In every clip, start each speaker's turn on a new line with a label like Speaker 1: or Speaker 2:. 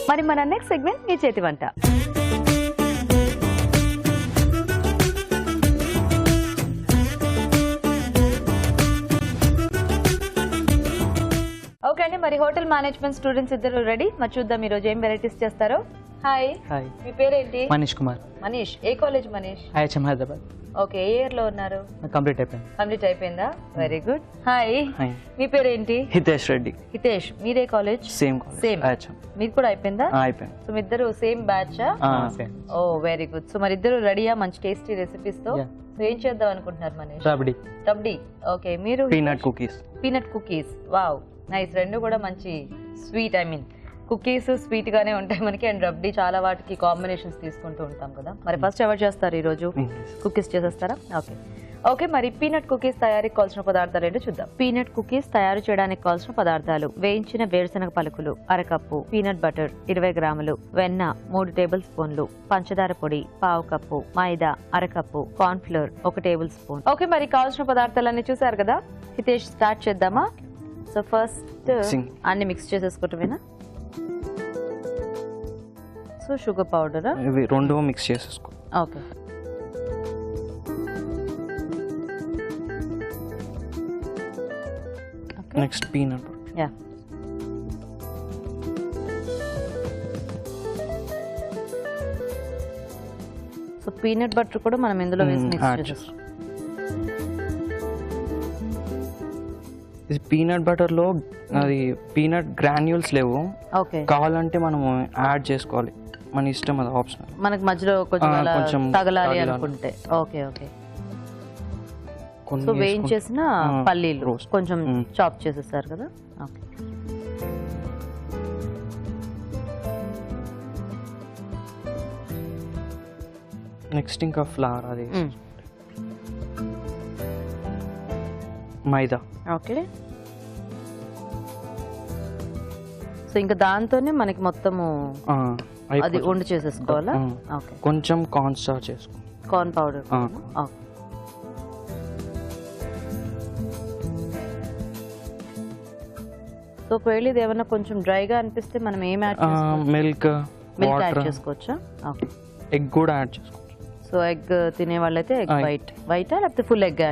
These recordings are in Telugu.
Speaker 1: మరి మన నెక్స్ట్ సెగ్మెంట్ మీ చేతి వంట. ఓకే అండి, మరి హోటల్ మేనేజ్మెంట్ స్టూడెంట్స్ ఇద్దరు రెడీ. మరి చూద్దాం ఈ రోజు ఏం వెరైటీస్ చేస్తారో. హాయ్.
Speaker 2: హాయ్.
Speaker 1: మీ పేరేంటి?
Speaker 2: మనీష్ కుమార్.
Speaker 1: మనీష్. ఏ college Manish?
Speaker 2: IHM Hyderabad.
Speaker 1: Okay, ఏ ఇయర్ లో ఉన్నారు?
Speaker 2: కంప్లీట్ అయిపోయింది.
Speaker 1: కంప్లీట్ అయిపోయిందా? Very good. హాయ్.
Speaker 2: హాయ్.
Speaker 1: మీ పేరేంటి?
Speaker 2: హితేష్ రెడ్డి.
Speaker 1: హితేష్. మీరే college?
Speaker 2: Same college.
Speaker 1: Same.
Speaker 2: IHM.
Speaker 1: మీరు కూడా అయిపోయిందా?
Speaker 2: అయిపోయింది.
Speaker 1: సో మీ ఇద్దరు same batch?
Speaker 2: Same.
Speaker 1: Oh very good. So మరి ఇద్దరు రెడీయా మంచి టేస్టీ రెసిపీస్ తో? సో ఏం చేద్దాం అనుకుంటున్నారు మనీష్?
Speaker 2: రబడి.
Speaker 1: రబడి. ఓకే. మీరు?
Speaker 2: Peanut cookies.
Speaker 1: Peanut cookies. Wow, nice. రెండు కూడా మంచి sweet, I mean cookies sweet గానే ఉంటాయి మనకి, అండ్ రబ్డీ చాలా వాటికి కాంబినేషన్స్ తీసుకుంటూ ఉంటాం కదా. మరి ఫస్ట్ ఎవరు చేస్తారు ఈ రోజు? కుకీస్ చేసేస్తారా? ఓకే. ఓకే, మరి పీనట్ కుకీస్ తయారీకి కావాల్సిన పదార్థాలు ఏంటో చూద్దాం. పీనట్ కుకీస్ తయారు చేయడానికి కావాల్సిన పదార్థాలు: వేయించిన వేరుశనగ పలుకులు అరకప్పు, పీనట్ బటర్ 20 గ్రాములు, వెన్న 3 టేబుల్ స్పూన్లు, పంచదార పొడి 1/2 కప్పు, మైదా అరకప్పు, corn flour 1 tablespoon. Okay, మరి కావాల్సిన పదార్థాలన్నీ చూసారు కదా. హితేష్, స్టార్ట్ చేద్దామా? సో ఫస్ట్ అన్ని మిక్స్ చేసేసుకోవటమేనా? సో షుగర్ పౌడర్
Speaker 2: ఇవి రెండు మిక్స్ చేసేసుకో.
Speaker 1: Okay.
Speaker 2: Next peanut.
Speaker 1: Yeah. So peanut butter కూడా మనం ఇందులో వేసి మిక్స్ చేసేస్తాం.
Speaker 2: ఇది పీనట్ బటర్ లో అది పీనట్ గ్రాన్యూల్స్ లేవు.
Speaker 1: ఓకే.
Speaker 2: కావాలంటే మనం యాడ్ చేసుకోవాలి, మన ఇష్టం, అది ఆప్షనల్.
Speaker 1: మనకి మధ్యలో కొంచెం
Speaker 2: కొంచెం
Speaker 1: తగలాలి అనుకుంటే. Okay okay. సో వేయించేసిన పల్లీలు కొంచెం చాప్ చేసేసారు కదా. ఓకే.
Speaker 2: నెక్స్ట్ ఇంకా ఫ్లవర్, అది మైదా.
Speaker 1: ఓకే. సో ఇంకా దాంతోనే మనకి మొత్తము అది వండి చేసేసుకోవాలా? ఓకే.
Speaker 2: కొంచెం కార్న్ స్టార్చ్ చేసుకో.
Speaker 1: Corn powder. ఓకే. సో ఒకవేళ ఇది ఏమన్నా కొంచెం డ్రైగా అనిపిస్తే మనం ఏం యాడ్ చేసుకోవచ్చు?
Speaker 2: మిల్క్
Speaker 1: యాడ్ చేసుకోవచ్చా? ఓకే.
Speaker 2: ఎగ్ కూడా యాడ్ చేసుకోవచ్చు.
Speaker 1: సో ఎగ్ తినే వాళ్ళైతే ఎగ్ వైటా లేకపోతే ఫుల్ ఎగ్?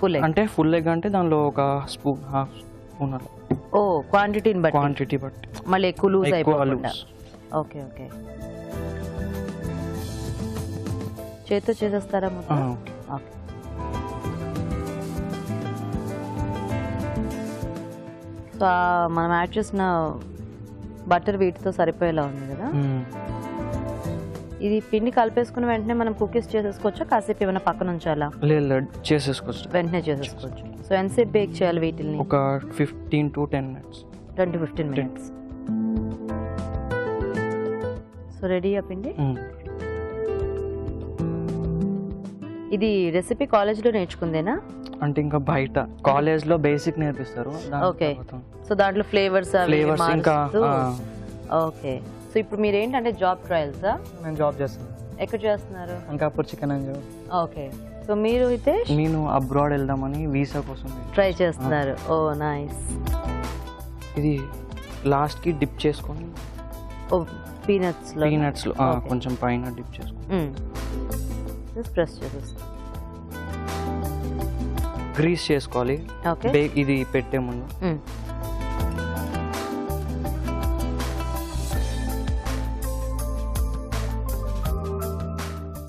Speaker 2: ఫుల్ ఎగ్ అంటే ఫుల్ ఎగ్ అంటే దానిలో ఒక స్పూన్, హాఫ్ స్పూన్ అలా.
Speaker 1: ఓ, క్వాంటిటీని బట్టి మళ్ళీ ఎక్కువ లూజ్ అయిపోకుండా. Okay okay. చేతితో చేసేస్తారా మొత్తం? ఓకే. సో మనం యాడ్ చేసిన బటర్ వీటితో సరిపోయేలా ఉంది కదా. ఇది పిండి కలిపేసుకుని వెంటనే మనం కుకీస్ చేసేసుకోవచ్చా? కాసేపు ఏమైనా పక్కన ఉంచాలా?
Speaker 2: లేదు, చేసేసుకోవచ్చు,
Speaker 1: వెంటనే చేసేసుకోవచ్చు. సో ఎంతసేపు బేక్ చేయాలి వీటిని?
Speaker 2: ఒక 15 to 10 minutes.
Speaker 1: 10 to 15 minutes. So ready ఆ పిండి. ఇది రెసిపీ కాలేజ్ లో నేర్చుకుందేనా?
Speaker 2: అంటే ఇంకా బయట కాలేజ్ లో బేసిక్ నేర్పిస్తారు.
Speaker 1: ఓకే. సో దాంట్లో ఫ్లేవర్స్
Speaker 2: ఇంకా.
Speaker 1: ఓకే. సో ఇప్పుడు మీరు ఏంటంటే జాబ్ ట్రయల్సా?
Speaker 2: నేను జాబ్ చేస్తాను.
Speaker 1: ఎక్కడ చేస్తున్నారు?
Speaker 2: Ankapur chicken and.
Speaker 1: Okay. So మీరు అయితే?
Speaker 2: నేను అబ్రాడ్ వెళ్దామని వీసా కోసం
Speaker 1: ట్రై చేస్తున్నారు. ఓ నైస్.
Speaker 2: ఇది లాస్ట్ కి డిప్ చేసుకొని
Speaker 1: పీనట్స్
Speaker 2: లో కొంచెం పైన డిప్ చేసుకొని
Speaker 1: ప్రెస్ చేసేస్తాం.
Speaker 2: గ్రీస్ చేసుకోవాలి ఇది పెట్టే ముందు.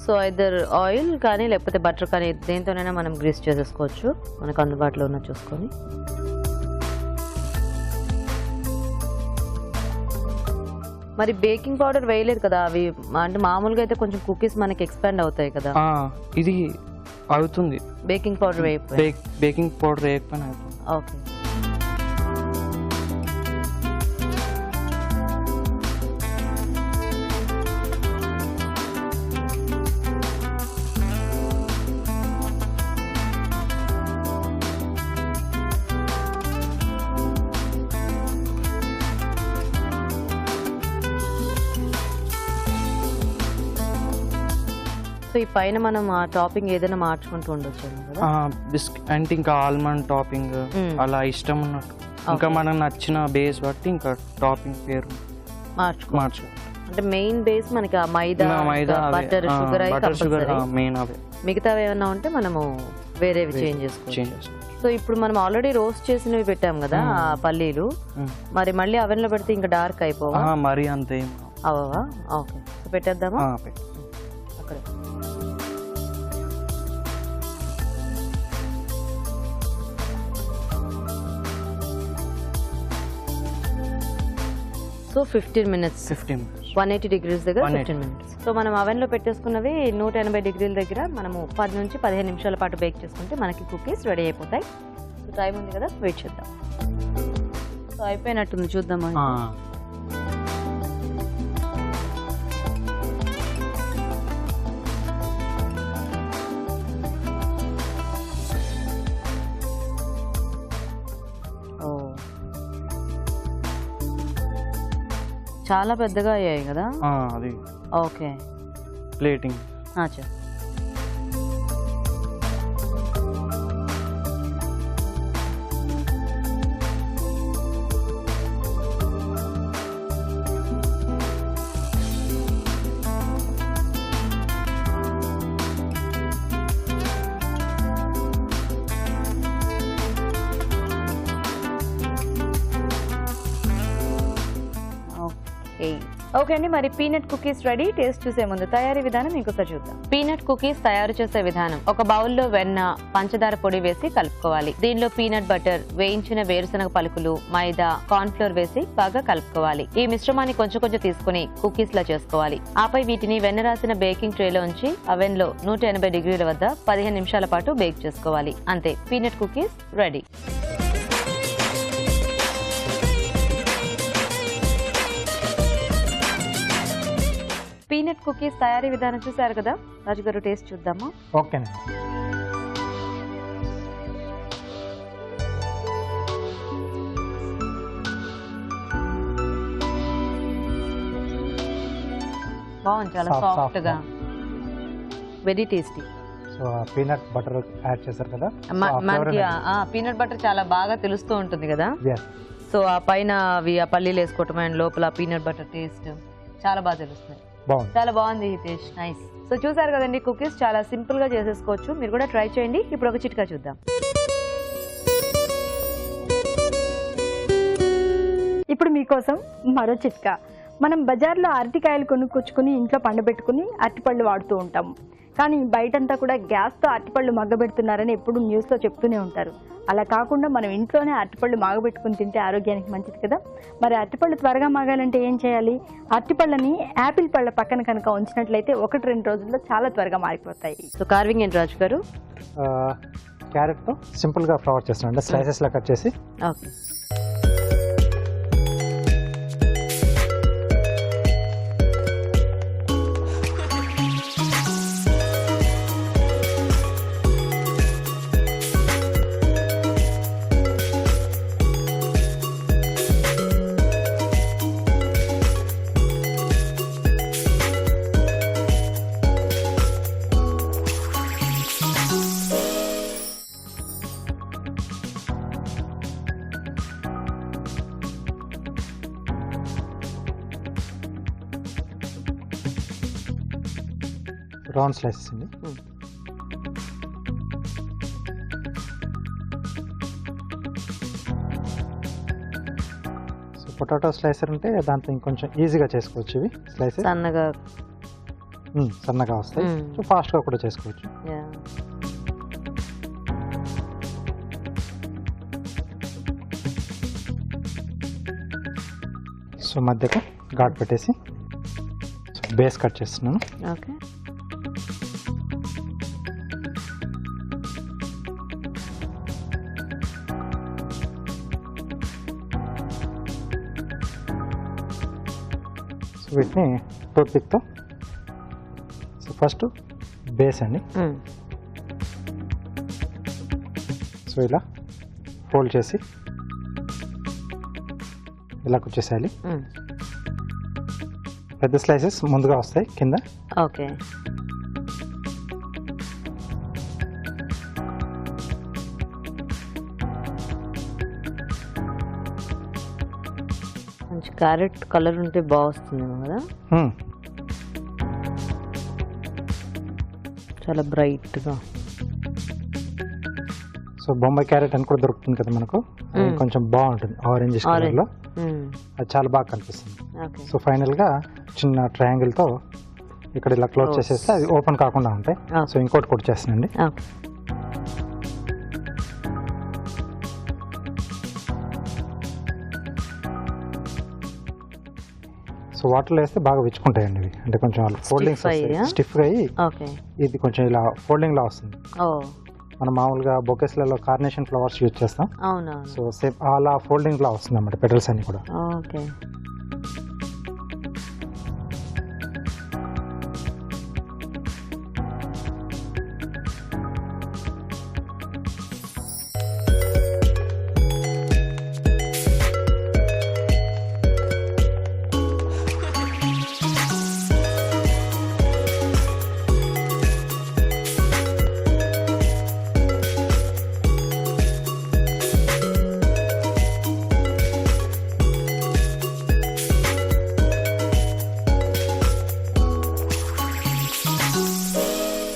Speaker 2: సో ఐదర్ ఆయిల్ కానీ లేకపోతే బటర్ కానీ దేంతోనైనా మనం గ్రీస్ చేసేసుకోవచ్చు, మనకు అందుబాటులో ఉన్న చూసుకొని. మరి బేకింగ్ పౌడర్ వేయలేదు కదా అవి, అంటే మామూలుగా అయితే కొంచెం కుకీస్ మనకి ఎక్స్పాండ్ అవుతాయి కదా. ఇది అవుతుంది
Speaker 1: బేకింగ్ పౌడర్
Speaker 2: బేకింగ్ పౌడర్ వేయకపోయినా అవుతుంది.
Speaker 1: ఓకే. సో ఈ పైన మనం ఆ టాపింగ్ ఏదైనా మార్చుకుంటూ ఉండొచ్చు కదా.
Speaker 2: బిస్కెట్ అంటే ఇంకా ఆల్మండ్ టాపింగ్ అలా ఇష్టం ఉన్నట్టు ఇంకా మనకు నచ్చిన బేస్ బట్టి ఇంకా టాపింగ్ పేరు మార్చు.
Speaker 1: అంటే మెయిన్ బేస్ మనకి ఆ మైదా బటర్ షుగర్
Speaker 2: మెయిన్ అవే.
Speaker 1: మిగతావి ఏమన్నా ఉంటే మనము వేరేవి చేంజ్ చేసుకోవచ్చు. సో ఇప్పుడు మనం ఆల్రెడీ రోస్ట్ చేసినవి పెట్టాం కదా ఆ పల్లీలు, మరి మళ్ళీ అవెన్ లో పెడితే ఇంకా డార్క్ అయిపోవా?
Speaker 2: మరి అంతే
Speaker 1: అవవా? ఓకే, సో పెట్టేద్దామా అక్కడ. సో 15 minutes 180 degrees దగ్గర 15 minutes. సో మనం అవెన్ లో పెట్టేసుకున్నవి 180 డిగ్రీల దగ్గర మనము 10 నుంచి 15 నిమిషాల పాటు బేక్ చేసుకుంటే మనకి కుకీస్ రెడీ అయిపోతాయి. సో టైం ఉంది కదా, వెయిట్ చేద్దాం. సో అయిపోయినట్టుంది, చూద్దామా? చాలా పెద్దగా అయ్యాయి కదా.
Speaker 2: అది
Speaker 1: ఓకే,
Speaker 2: ప్లేటింగ్.
Speaker 1: ఓకే అండి, మరి పీనట్ కుకీస్ రెడీ. టేస్ట్ చూసే ముందు తయారీ విధానం ఇంకోసారి చూద్దాం. పీనట్ కుకీస్ తయారు చేసే విధానం: ఒక బౌల్లో వెన్న, పంచదార పొడి వేసి కలుపుకోవాలి. దీనిలో పీనట్ బటర్, వేయించిన వేరుశనగ పలుకులు, మైదా, కార్న్ ఫ్లోర్ వేసి బాగా కలుపుకోవాలి. ఈ మిశ్రమాన్ని కొంచెం కొంచెం తీసుకుని కుకీస్ లా చేసుకోవాలి. ఆపై వీటిని వెన్న రాసిన బేకింగ్ ట్రేలో ఉంచి అవెన్ లో 180 డిగ్రీల వద్ద 15 నిమిషాల పాటు బేక్ చేసుకోవాలి. అంతే, peanut cookies ready. Peanut cookies తయారీ విధానం చూసారు కదా రాజు గారు, టేస్ట్ చూద్దామా?
Speaker 3: ఓకేనండి.
Speaker 1: బాగుంది, చాలా సాఫ్ట్ గా, very tasty.
Speaker 3: So peanut butter add చేశారు కదా,
Speaker 1: మనకి పీనట్ బటర్ చాలా బాగా తెలుస్తూ ఉంటుంది కదా. సో ఆ పైన అవి ఆ పల్లీలు వేసుకోవటం అండ్ లోపల పీనట్ బటర్ టేస్ట్ చాలా బాగా తెలుస్తుంది. చాలా బాగుంది హితేష్, నైస్. సో చూసారు కదండి, కుకీస్ చాలా సింపుల్ గా చేసేసుకోవచ్చు. మీరు కూడా ట్రై చేయండి. ఇప్పుడు ఒక చిట్కా చూద్దాం.
Speaker 4: ఇప్పుడు మీకోసం మరో చిట్కా. మనం బజార్లో అరటికాయలు కొనుక్కొచ్చుకుని ఇంట్లో పండబెట్టుకుని అరటిపళ్ళు వాడుతూ ఉంటాము. కానీ బయటంతా కూడా గ్యాస్తో అరటిపళ్ళు మగ్గబెడుతున్నారని ఎప్పుడు న్యూస్లో చెప్తూనే ఉంటారు. అలా కాకుండా మనం ఇంట్లోనే అరటిపళ్ళు మాగబెట్టుకుని తింటే ఆరోగ్యానికి మంచిది కదా. మరి అరటిపళ్ళు త్వరగా మాగాలంటే ఏం చేయాలి? అరటిపళ్ళని యాపిల్ పళ్ళ పక్కన కనుక ఉంచినట్లయితే 1-2 రోజుల్లో చాలా త్వరగా మారిపోతాయి.
Speaker 1: సో కార్వింగ్ ఏంటి రాజు గారు?
Speaker 3: క్యారెట్తో సింపుల్గా ఫ్లవర్ చేస్తున్నాను, స్లైసెస్లా కట్ చేసి.
Speaker 1: ఓకే,
Speaker 3: రౌండ్ స్లైసెస్ అండి. సో పొటాటో స్లైసర్ ఉంటే దాంట్లో ఇంకొంచెం ఈజీగా చేసుకోవచ్చు. ఇవి స్లైసెస్ సన్నగా వస్తాయి, సో ఫాస్ట్గా కూడా చేసుకోవచ్చు. సో మధ్యకు ఘాట్ పెట్టేసి బేస్ కట్ చేస్తున్నాను.
Speaker 1: ఓకే,
Speaker 3: వీటిని టూత్ పిక్తో సో ఫస్ట్ బేస్ అండి. సో ఇలా ఫోల్డ్ చేసి ఇలా కుచ్చేసేయాలి.
Speaker 1: Mm.
Speaker 3: పెద్ద స్లైసెస్ ముందుగా వస్తాయి కింద.
Speaker 1: ఓకే.
Speaker 2: మంచి క్యారెట్ కలర్ ఉంటే బాగా వస్తుందేమో కదా, చాలా బ్రైట్గా.
Speaker 3: సో బొంబాయి క్యారెట్ అని కూడా దొరుకుతుంది కదా మనకు, అది కొంచెం బాగుంటుంది ఆరెంజ్ కలర్లో, అది చాలా బాగా కనిపిస్తుంది.
Speaker 2: ఓకే.
Speaker 3: సో ఫైనల్గా చిన్న ట్రయాంగిల్తో ఇక్కడ ఇలా క్లోజ్ చేసేస్తే అది ఓపెన్ కాకుండా ఉంటాయి. సో ఇంకోటి కూడా చేస్తానండి.
Speaker 2: ఓకే.
Speaker 3: సో వాటర్లో వేస్తే బాగా విచ్చుకుంటాయండి ఇవి, అంటే కొంచెం ఫోల్డింగ్స్ స్టిఫ్గా అయ్యి
Speaker 2: ఓకే.
Speaker 3: ఇది కొంచెం ఇలా ఫోల్డింగ్లా వస్తుంది.
Speaker 2: ఓ
Speaker 3: మనం మామూలుగా బొకేస్లలో కార్నేషన్ ఫ్లవర్స్ యూజ్ చేస్తాం.
Speaker 2: అవునవును.
Speaker 3: సో సేమ్ అలా ఫోల్డింగ్లా వస్తుంది అన్నమాట పెటల్స్ అన్ని కూడా.
Speaker 2: ఓకే.